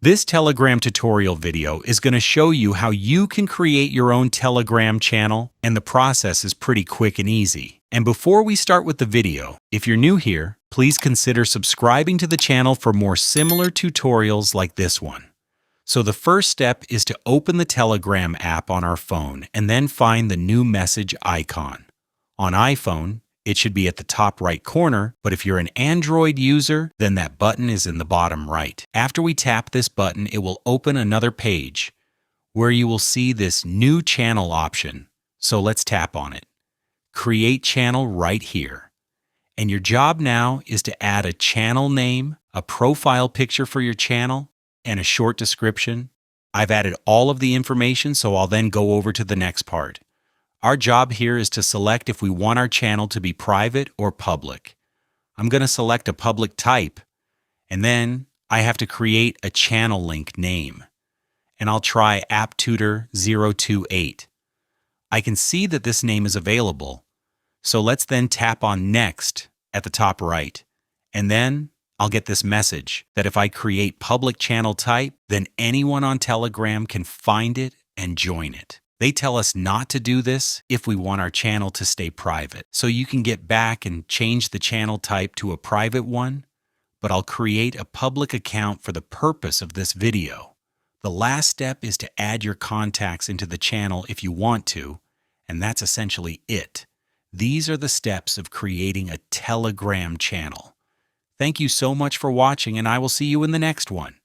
This Telegram tutorial video is going to show you how you can create your own Telegram channel, and the process is pretty quick and easy. And before we start with the video, if you're new here, please consider subscribing to the channel for more similar tutorials like this one. So the first step is to open the Telegram app on our phone and then find the new message icon. On iPhone, it should be at the top right corner, but if you're an Android user, then that button is in the bottom right. After we tap this button, it will open another page where you will see this new channel option. So let's tap on it. Create channel right here. And your job now is to add a channel name, a profile picture for your channel, and a short description. I've added all of the information, so I'll then go over to the next part. Our job here is to select if we want our channel to be private or public. I'm going to select a public type, and then I have to create a channel link name. And I'll try App Tutor 028. I can see that this name is available, so let's then tap on Next at the top right. And then I'll get this message that if I create public channel type, then anyone on Telegram can find it and join it. They tell us not to do this if we want our channel to stay private. So you can get back and change the channel type to a private one, but I'll create a public account for the purpose of this video. The last step is to add your contacts into the channel if you want to, and that's essentially it. These are the steps of creating a Telegram channel. Thank you so much for watching, and I will see you in the next one.